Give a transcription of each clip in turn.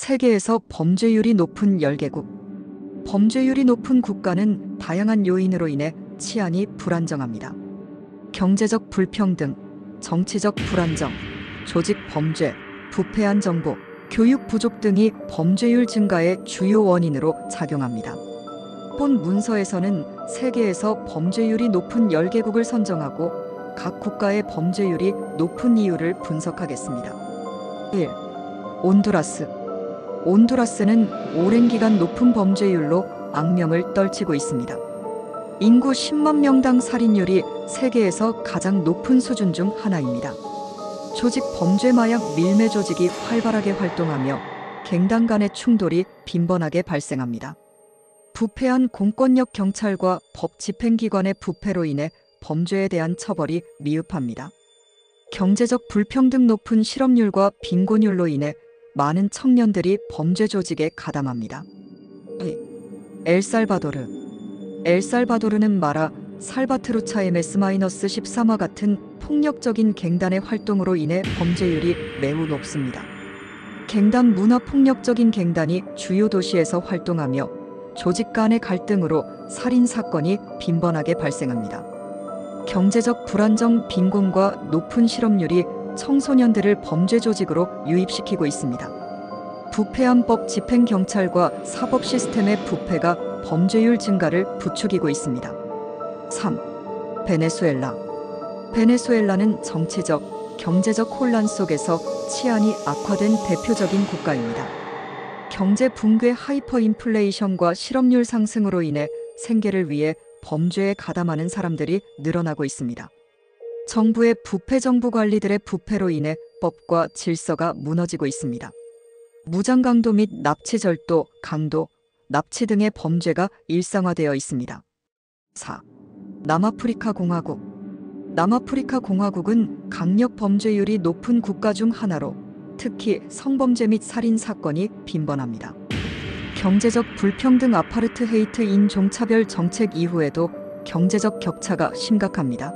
세계에서 범죄율이 높은 10개국. 범죄율이 높은 국가는 다양한 요인으로 인해 치안이 불안정합니다. 경제적 불평등, 정치적 불안정, 조직 범죄, 부패한 정보, 교육 부족 등이 범죄율 증가의 주요 원인으로 작용합니다. 본 문서에서는 세계에서 범죄율이 높은 10개국을 선정하고 각 국가의 범죄율이 높은 이유를 분석하겠습니다. 1. 온두라스. 온두라스는 오랜 기간 높은 범죄율로 악명을 떨치고 있습니다. 인구 10만 명당 살인율이 세계에서 가장 높은 수준 중 하나입니다. 조직 범죄 마약 밀매 조직이 활발하게 활동하며 갱단 간의 충돌이 빈번하게 발생합니다. 부패한 공권력 경찰과 법 집행기관의 부패로 인해 범죄에 대한 처벌이 미흡합니다. 경제적 불평등 높은 실업률과 빈곤율로 인해 많은 청년들이 범죄 조직에 가담합니다. 엘살바도르. 엘살바도르는 마라, 살바트루차 MS-13와 같은 폭력적인 갱단의 활동으로 인해 범죄율이 매우 높습니다. 갱단 문화 폭력적인 갱단이 주요 도시에서 활동하며 조직 간의 갈등으로 살인 사건이 빈번하게 발생합니다. 경제적 불안정, 빈곤과 높은 실업률이 청소년들을 범죄 조직으로 유입시키고 있습니다. 부패한 법 집행 경찰과 사법 시스템의 부패가 범죄율 증가를 부추기고 있습니다. 3. 베네수엘라. 베네수엘라는 정치적, 경제적 혼란 속에서 치안이 악화된 대표적인 국가입니다. 경제 붕괴, 하이퍼 인플레이션과 실업률 상승으로 인해 생계를 위해 범죄에 가담하는 사람들이 늘어나고 있습니다. 정부의 부패, 정부 관리들의 부패로 인해 법과 질서가 무너지고 있습니다. 무장강도 및 납치절도, 강도, 납치 등의 범죄가 일상화되어 있습니다. 4. 남아프리카 공화국. 남아프리카 공화국은 강력 범죄율이 높은 국가 중 하나로 특히 성범죄 및 살인 사건이 빈번합니다. 경제적 불평등, 아파르트헤이트, 인종차별 정책 이후에도 경제적 격차가 심각합니다.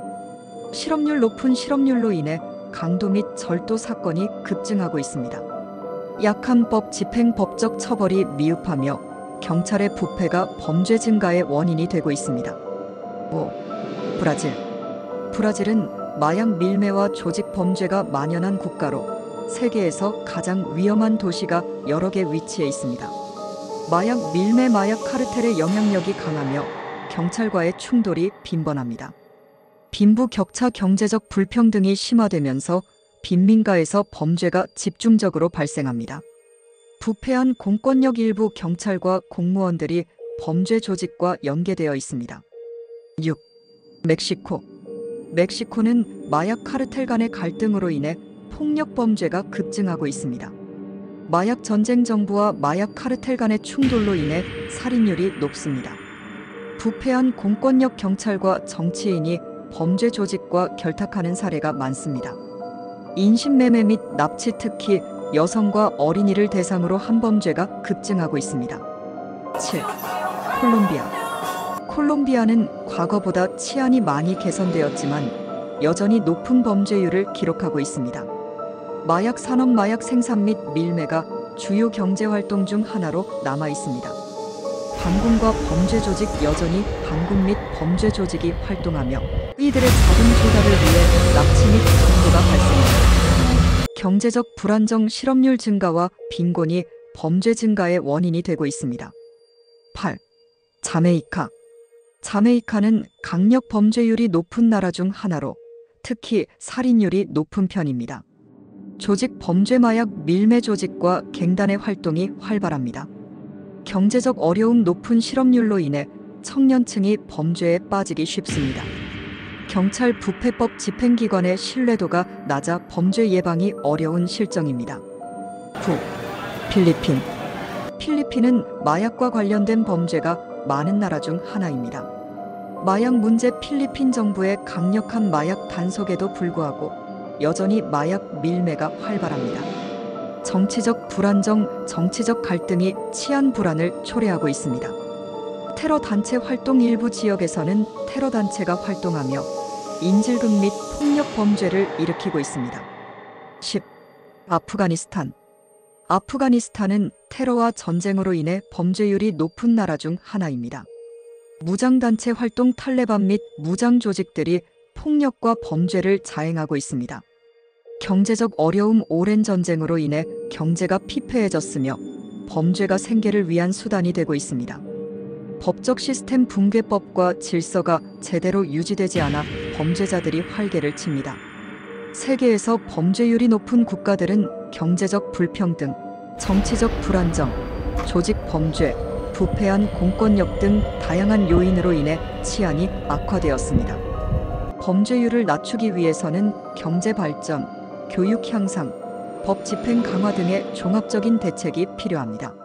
실업률, 높은 실업률로 인해 강도 및 절도 사건이 급증하고 있습니다. 약한 법 집행, 법적 처벌이 미흡하며 경찰의 부패가 범죄 증가의 원인이 되고 있습니다. 5. 브라질. 브라질은 마약 밀매와 조직 범죄가 만연한 국가로 세계에서 가장 위험한 도시가 여러 개 위치해 있습니다. 마약 밀매, 마약 카르텔의 영향력이 강하며 경찰과의 충돌이 빈번합니다. 빈부 격차, 경제적 불평등이 심화되면서 빈민가에서 범죄가 집중적으로 발생합니다. 부패한 공권력, 일부 경찰과 공무원들이 범죄 조직과 연계되어 있습니다. 6. 멕시코. 멕시코는 마약 카르텔 간의 갈등으로 인해 폭력 범죄가 급증하고 있습니다. 마약 전쟁, 정부와 마약 카르텔 간의 충돌로 인해 살인율이 높습니다. 부패한 공권력 경찰과 정치인이 범죄 조직과 결탁하는 사례가 많습니다. 인신매매 및 납치, 특히 여성과 어린이를 대상으로 한 범죄가 급증하고 있습니다. 7. 콜롬비아. 콜롬비아는 과거보다 치안이 많이 개선되었지만 여전히 높은 범죄율을 기록하고 있습니다. 마약 산업, 마약 생산 및 밀매가 주요 경제활동 중 하나로 남아 있습니다. 반군과 범죄 조직, 여전히 반군 및 범죄 조직이 활동하며 이들의 자금 조달을 위해 납치 및 강도가 발생합니다. 경제적 불안정, 실업률 증가와 빈곤이 범죄 증가의 원인이 되고 있습니다. 8. 자메이카. 자메이카는 강력 범죄율이 높은 나라 중 하나로 특히 살인율이 높은 편입니다. 조직 범죄, 마약 밀매 조직과 갱단의 활동이 활발합니다. 경제적 어려움, 높은 실업률로 인해 청년층이 범죄에 빠지기 쉽습니다. 경찰 부패법 집행기관의 신뢰도가 낮아 범죄 예방이 어려운 실정입니다. 9. 필리핀. 필리핀은 마약과 관련된 범죄가 많은 나라 중 하나입니다. 마약 문제, 필리핀 정부의 강력한 마약 단속에도 불구하고 여전히 마약 밀매가 활발합니다. 정치적 불안정, 정치적 갈등이 치안 불안을 초래하고 있습니다. 테러 단체 활동, 일부 지역에서는 테러 단체가 활동하며 인질극 및 폭력 범죄를 일으키고 있습니다. 10. 아프가니스탄. 아프가니스탄은 테러와 전쟁으로 인해 범죄율이 높은 나라 중 하나입니다. 무장단체 활동 탈레반 및 무장 조직들이 폭력과 범죄를 자행하고 있습니다. 경제적 어려움 오랜 전쟁으로 인해 경제가 피폐해졌으며 범죄가 생계를 위한 수단이 되고 있습니다. 법적 시스템 붕괴법과 질서가 제대로 유지되지 않아 범죄자들이 활개를 칩니다. 세계에서 범죄율이 높은 국가들은 경제적 불평등, 정치적 불안정, 조직 범죄, 부패한 공권력 등 다양한 요인으로 인해 치안이 악화되었습니다. 범죄율을 낮추기 위해서는 경제 발전, 교육 향상, 법 집행 강화 등의 종합적인 대책이 필요합니다.